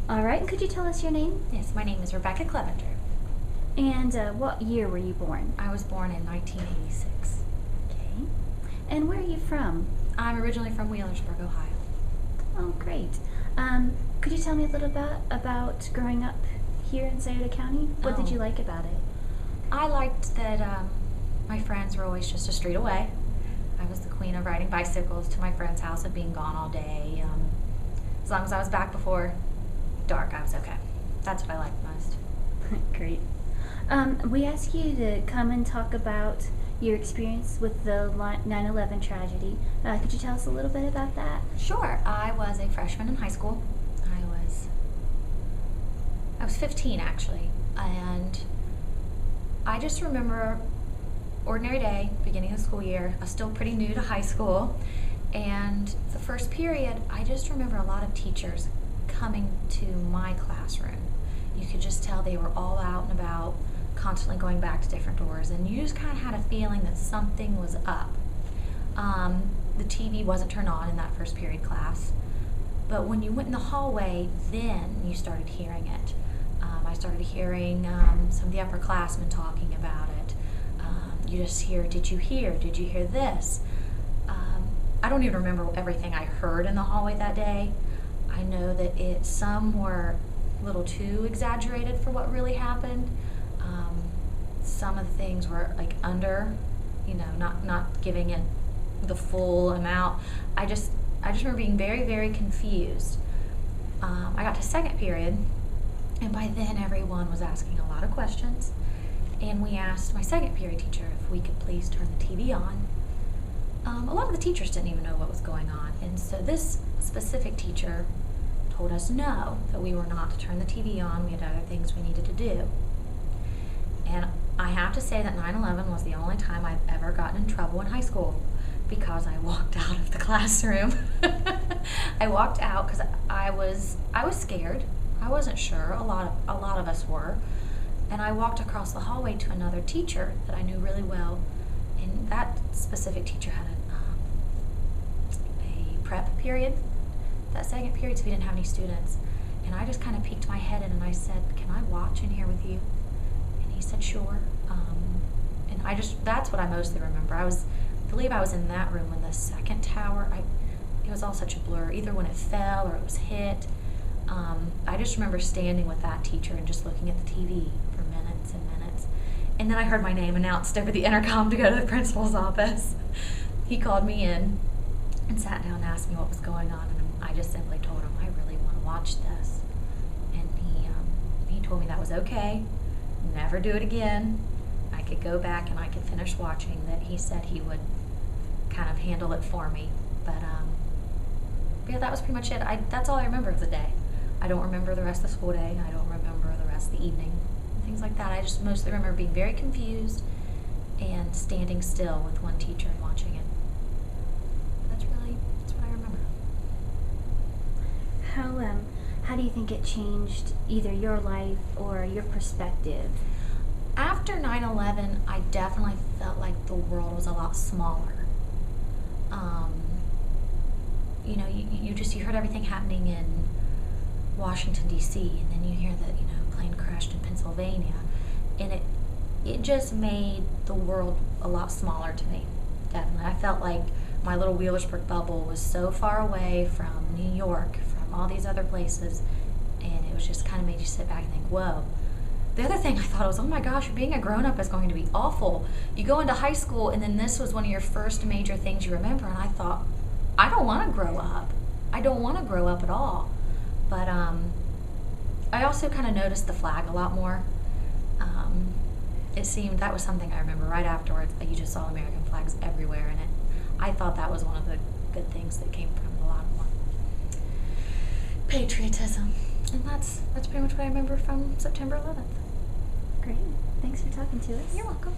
All right, and could you tell us your name? Yes, my name is Rebekah Clevenger. And what year were you born? I was born in 1986. Okay. And where are you from? I'm originally from Wheelersburg, Ohio. Oh, great. Could you tell me a little bit about growing up here in Scioto County? What did you like about it? I liked that my friends were always just a street away. I was the queen of riding bicycles to my friend's house and being gone all day. As long as I was back before dark, I was okay. That's what I liked most. Great. We asked you to come and talk about your experience with the 9/11 tragedy. Could you tell us a little bit about that? Sure. I was a freshman in high school. I was 15 actually, and I just remember ordinary day, beginning of the school year. I was still pretty new to high school, and the first period, I just remember a lot of teachers coming to my classroom. You could just tell they were all out and about, constantly going back to different doors, and you just kind of had a feeling that something was up. The TV wasn't turned on in that first period class, but when you went in the hallway, then you started hearing it. I started hearing some of the upperclassmen talking about it. You just hear, did you hear this? I don't even remember everything I heard in the hallway that day. I know that some were a little too exaggerated for what really happened. Some of the things were like not giving it the full amount. I just remember being very, very confused. I got to second period, and by then everyone was asking a lot of questions, and we asked my second period teacher if we could please turn the TV on. A lot of the teachers didn't even know what was going on, and so this specific teacher told us no, that we were not to turn the TV on. We had other things we needed to do. And I have to say that 9/11 was the only time I've ever gotten in trouble in high school, because I walked out of the classroom. I walked out because I was scared. I wasn't sure. A lot of us were. And I walked across the hallway to another teacher that I knew really well, and that specific teacher had a prep period, that second period, so we didn't have any students. And I just kind of peeked my head in and I said, "Can I watch in here with you?" And he said, "Sure." And that's what I mostly remember. I believe I was in that room when the second tower, it was all such a blur, either when it fell or it was hit. I just remember standing with that teacher and just looking at the TV for minutes and minutes. And then I heard my name announced over the intercom to go to the principal's office. He called me in and sat down and asked me what was going on, and I just simply told him, "I really want to watch this." And he told me that was okay, never do it again. I could go back and I could finish watching, that he said he would kind of handle it for me. But yeah, that was pretty much it. That's all I remember of the day. I don't remember the rest of the school day. I don't remember the rest of the evening, things like that. I just mostly remember being very confused and standing still with one teacher and watching it. That's what I remember. How do you think it changed either your life or your perspective? After 9/11, I definitely felt like the world was a lot smaller. You heard everything happening in Washington, D.C., and then you hear that, plane crashed in Pennsylvania, and it just made the world a lot smaller to me, definitely. I felt like my little Wheelersburg bubble was so far away from New York, from all these other places, and it was just kind of made you sit back and think, whoa. The other thing I thought was, oh my gosh, being a grown-up is going to be awful. You go into high school, and then this was one of your first major things you remember, and I thought, I don't want to grow up. I don't want to grow up at all. But I also kind of noticed the flag a lot more. It seemed that was something I remember right afterwards. You just saw American flags everywhere, and I thought that was one of the good things that came from a lot more patriotism. And that's pretty much what I remember from September 11th. Great. Thanks for talking to us. You're welcome.